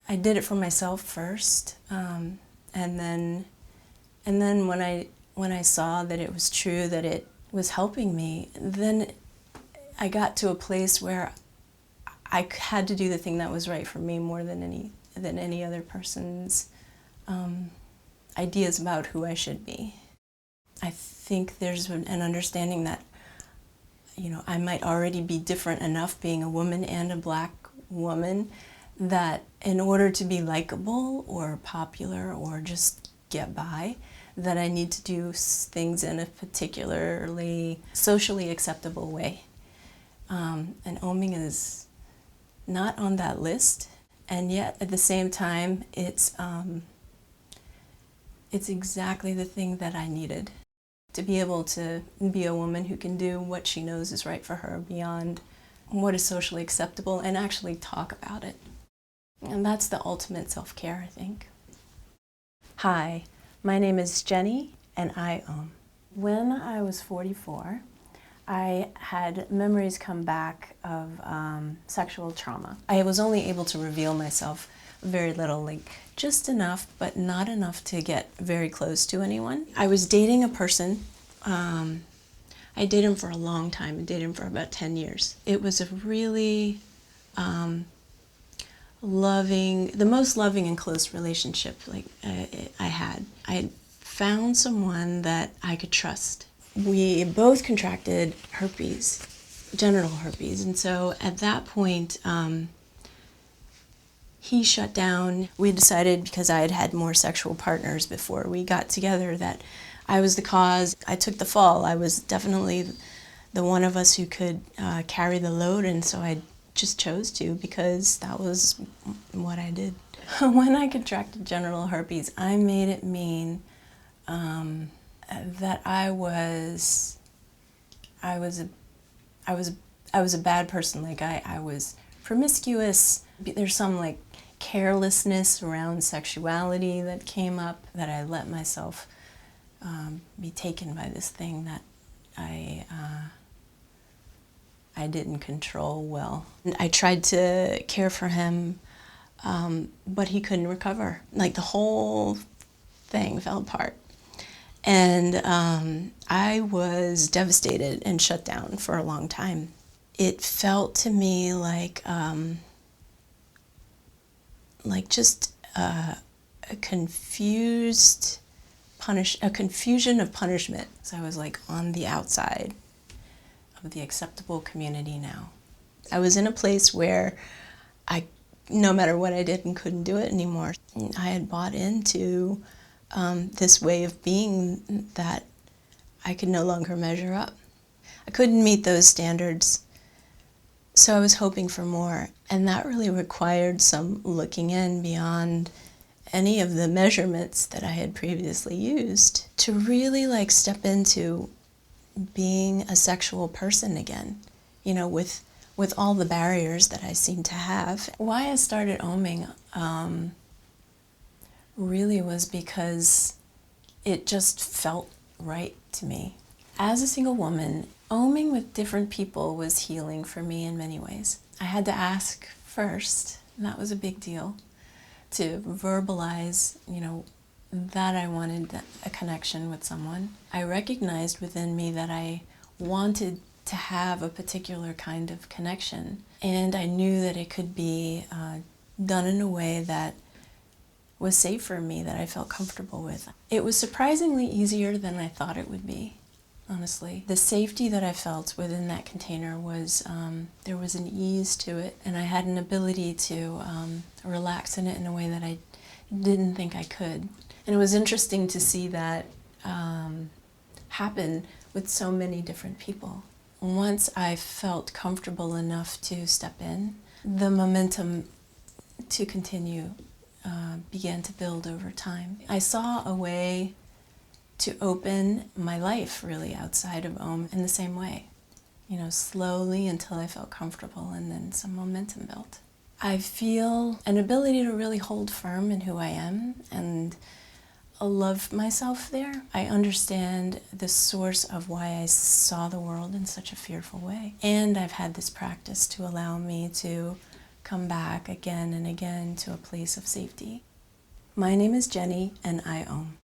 I did it for myself first, and then when I saw that it was true, that it was helping me, then I got to a place where I had to do the thing that was right for me more than any other person's ideas about who I should be. I think there's an understanding that, you know, I might already be different enough being a woman and a black woman that in order to be likable or popular or just get by, that I need to do things in a particularly socially acceptable way. And oming is not on that list, and yet at the same time it's exactly the thing that I needed to be able to be a woman who can do what she knows is right for her beyond what is socially acceptable and actually talk about it. And that's the ultimate self-care, I think. Hi, my name is Jenny and I om. When I was 44, I had memories come back of sexual trauma. I was only able to reveal myself very little, like just enough, but not enough to get very close to anyone. I was dating a person. I dated him for a long time. I dated him for about 10 years. It was a really loving, the most loving and close relationship I had. I had found someone that I could trust. We both contracted herpes, genital herpes, and so at that point, he shut down. We decided, because I had had more sexual partners before we got together, that I was the cause. I took the fall. I was definitely the one of us who could carry the load, and so I just chose to, because that was what I did. When I contracted genital herpes, I made it mean that I was a bad person. Like I was promiscuous. There's some like carelessness around sexuality that came up, that I let myself be taken by this thing that I didn't control well. I tried to care for him, but he couldn't recover. Like the whole thing fell apart. And I was devastated and shut down for a long time. It felt to me like just a confusion of punishment. So I was like on the outside of the acceptable community now. I was in a place where no matter what I did, and couldn't do it anymore. I had bought into this way of being that I could no longer measure up. I couldn't meet those standards, so I was hoping for more. And that really required some looking in beyond any of the measurements that I had previously used to really like step into being a sexual person again, you know, with all the barriers that I seem to have. Why I started oming really was because it just felt right to me. As a single woman, oming with different people was healing for me in many ways. I had to ask first, and that was a big deal, to verbalize, you know, that I wanted a connection with someone. I recognized within me that I wanted to have a particular kind of connection, and I knew that it could be done in a way that was safe for me, that I felt comfortable with. It was surprisingly easier than I thought it would be, honestly. The safety that I felt within that container was, there was an ease to it, and I had an ability to relax in it in a way that I didn't think I could. And it was interesting to see that happen with so many different people. Once I felt comfortable enough to step in, the momentum to continue began to build over time. I saw a way to open my life really outside of Om in the same way, you know, slowly until I felt comfortable, and then some momentum built. I feel an ability to really hold firm in who I am and love myself there. I understand the source of why I saw the world in such a fearful way. And I've had this practice to allow me to come back again and again to a place of safety. My name is Jenny, and I Om.